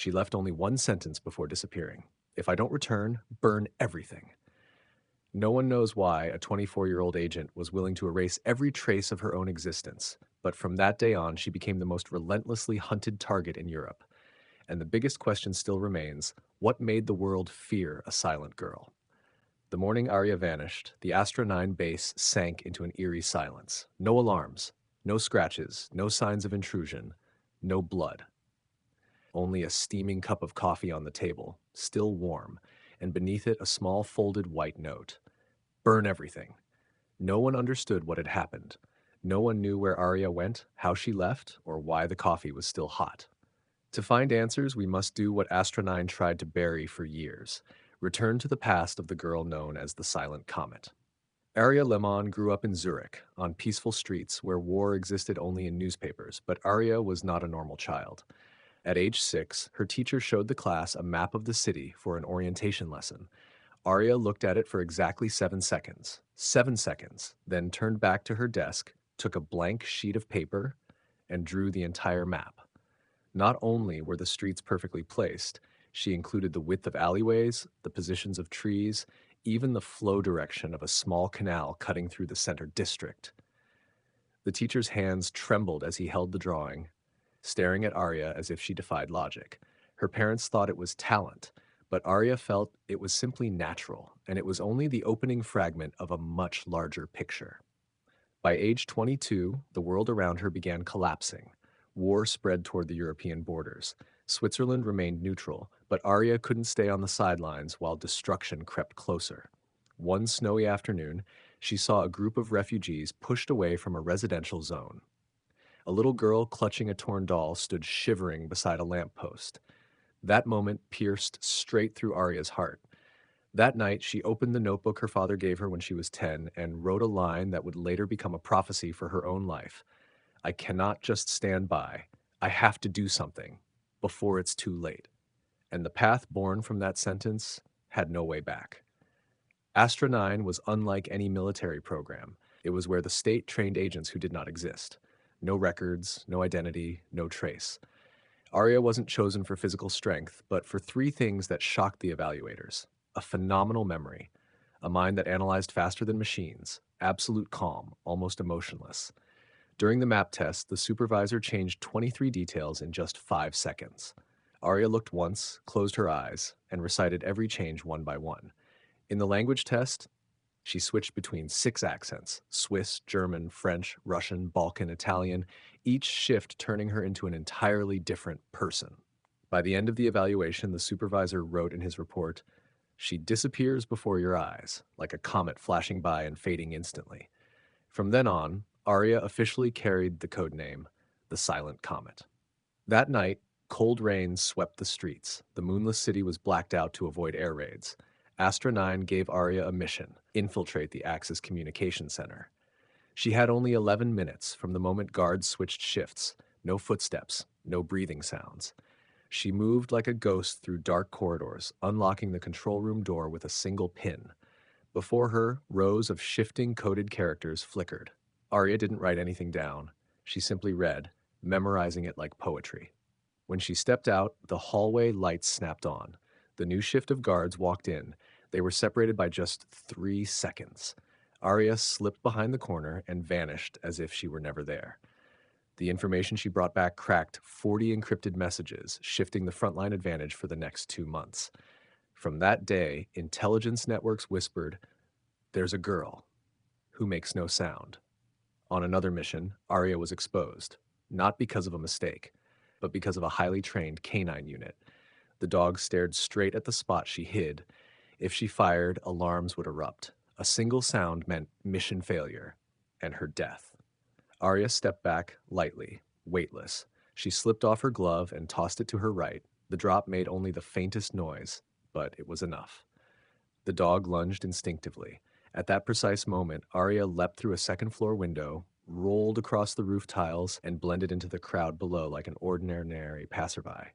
She left only one sentence before disappearing. If I don't return, burn everything. No one knows why a 24-year-old agent was willing to erase every trace of her own existence, but from that day on, she became the most relentlessly hunted target in Europe. And the biggest question still remains, what made the world fear a silent girl? The morning Aria vanished, the Astra 9 base sank into an eerie silence. No alarms, no scratches, no signs of intrusion, no blood. Only a steaming cup of coffee on the table, still warm, and beneath it a small folded white note. Burn everything. No one understood what had happened. No one knew where Aria went, how she left, or why the coffee was still hot. To find answers, we must do what Astra 9 tried to bury for years. Return to the past of the girl known as the Silent Comet. Aria Léman grew up in Zurich, on peaceful streets where war existed only in newspapers, but Aria was not a normal child. At age 6, her teacher showed the class a map of the city for an orientation lesson. Aria looked at it for exactly 7 seconds. 7 seconds, then turned back to her desk, took a blank sheet of paper, and drew the entire map. Not only were the streets perfectly placed, she included the width of alleyways, the positions of trees, even the flow direction of a small canal cutting through the center district. The teacher's hands trembled as he held the drawing, staring at Aria as if she defied logic. Her parents thought it was talent, but Aria felt it was simply natural, and it was only the opening fragment of a much larger picture. By age 22, the world around her began collapsing. War spread toward the European borders. Switzerland remained neutral, but Aria couldn't stay on the sidelines while destruction crept closer. One snowy afternoon, she saw a group of refugees pushed away from a residential zone. A little girl clutching a torn doll stood shivering beside a lamppost. That moment pierced straight through Aria's heart. That night, she opened the notebook her father gave her when she was 10 and wrote a line that would later become a prophecy for her own life. I cannot just stand by. I have to do something before it's too late. And the path born from that sentence had no way back. Astra 9 was unlike any military program. It was where the state trained agents who did not exist. No records, no identity, no trace. Aria wasn't chosen for physical strength, but for 3 things that shocked the evaluators. A phenomenal memory, a mind that analyzed faster than machines, absolute calm, almost emotionless. During the map test, the supervisor changed 23 details in just 5 seconds. Aria looked once, closed her eyes, and recited every change one by one. In the language test, she switched between 6 accents: Swiss, German, French, Russian, Balkan, Italian, each shift turning her into an entirely different person. By the end of the evaluation, the supervisor wrote in his report, "She disappears before your eyes, like a comet flashing by and fading instantly." From then on, Aria officially carried the codename, the Silent Comet. That night, cold rain swept the streets. The moonless city was blacked out to avoid air raids. Astra 9 gave Aria a mission: infiltrate the Axis Communication Center. She had only 11 minutes from the moment guards switched shifts. No footsteps, no breathing sounds. She moved like a ghost through dark corridors, unlocking the control room door with a single pin. Before her, rows of shifting coded characters flickered. Aria didn't write anything down. She simply read, memorizing it like poetry. When she stepped out, the hallway lights snapped on. The new shift of guards walked in. They were separated by just 3 seconds. Aria slipped behind the corner and vanished as if she were never there. The information she brought back cracked 40 encrypted messages, shifting the frontline advantage for the next 2 months. From that day, intelligence networks whispered, "There's a girl who makes no sound." On another mission, Aria was exposed, not because of a mistake, but because of a highly trained canine unit. The dog stared straight at the spot she hid. If she fired, alarms would erupt. A single sound meant mission failure and her death. Aria stepped back lightly, weightless. She slipped off her glove and tossed it to her right. The drop made only the faintest noise, but it was enough. The dog lunged instinctively. At that precise moment, Aria leapt through a second-floor window, rolled across the roof tiles, and blended into the crowd below like an ordinary passerby.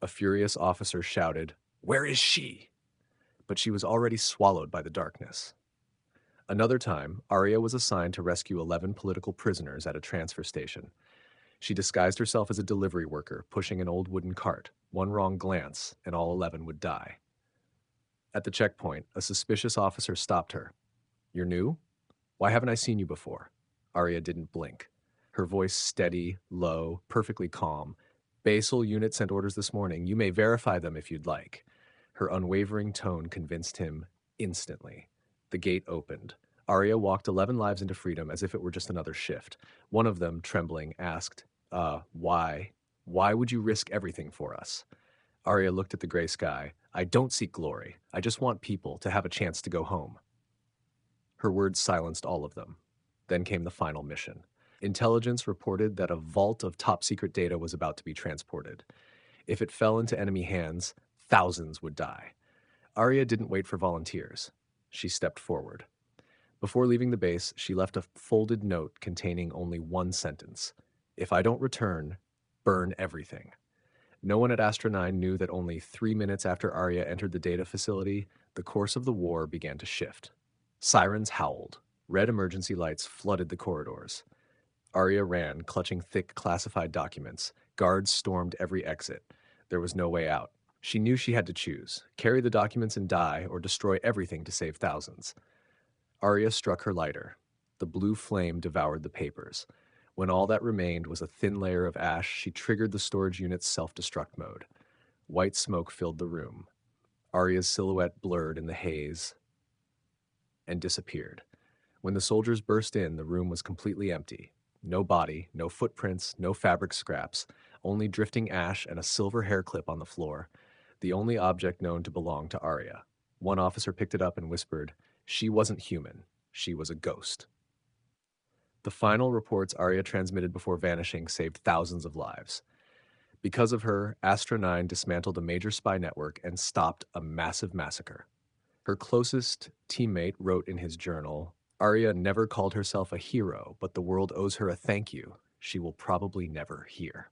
A furious officer shouted, "Where is she?" But she was already swallowed by the darkness. Another time, Aria was assigned to rescue 11 political prisoners at a transfer station. She disguised herself as a delivery worker, pushing an old wooden cart. One wrong glance, and all 11 would die. At the checkpoint, a suspicious officer stopped her. "You're new? Why haven't I seen you before?" Aria didn't blink. Her voice steady, low, perfectly calm. "Basal unit sent orders this morning. You may verify them if you'd like." Her unwavering tone convinced him instantly. The gate opened. Aria walked 11 lives into freedom as if it were just another shift. One of them, trembling, asked, why? Why would you risk everything for us?" Aria looked at the gray sky. "I don't seek glory. I just want people to have a chance to go home." Her words silenced all of them. Then came the final mission. Intelligence reported that a vault of top-secret data was about to be transported. If it fell into enemy hands, thousands would die. Aria didn't wait for volunteers. She stepped forward. Before leaving the base, she left a folded note containing only one sentence. "If I don't return, burn everything." No one at Astra 9 knew that only 3 minutes after Aria entered the data facility, the course of the war began to shift. Sirens howled. Red emergency lights flooded the corridors. Aria ran, clutching thick classified documents. Guards stormed every exit. There was no way out. She knew she had to choose: carry the documents and die, or destroy everything to save thousands. Aria struck her lighter. The blue flame devoured the papers. When all that remained was a thin layer of ash, she triggered the storage unit's self-destruct mode. White smoke filled the room. Aria's silhouette blurred in the haze and disappeared. When the soldiers burst in, the room was completely empty. No body, no footprints, no fabric scraps, only drifting ash and a silver hair clip on the floor, the only object known to belong to Aria. One officer picked it up and whispered, "She wasn't human. She was a ghost." The final reports Aria transmitted before vanishing saved thousands of lives. Because of her, Astra 9 dismantled a major spy network and stopped a massive massacre. Her closest teammate wrote in his journal, "Aria never called herself a hero, but the world owes her a thank you she will probably never hear."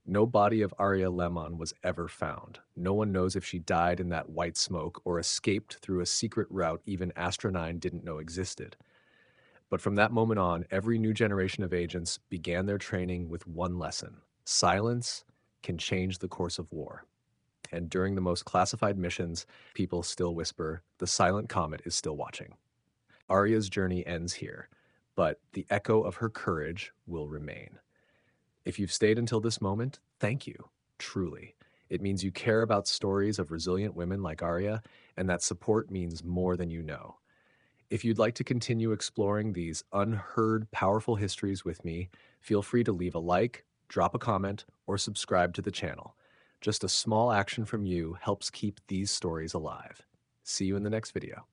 No body of Aria Léman was ever found. No one knows if she died in that white smoke or escaped through a secret route even Astra 9 didn't know existed. But from that moment on, every new generation of agents began their training with one lesson: silence can change the course of war. And during the most classified missions, people still whisper, "The Silent Comet is still watching." Aria's journey ends here, but the echo of her courage will remain. If you've stayed until this moment, thank you, truly. It means you care about stories of resilient women like Aria, and that support means more than you know. If you'd like to continue exploring these unheard, powerful histories with me, feel free to leave a like, drop a comment, or subscribe to the channel. Just a small action from you helps keep these stories alive. See you in the next video.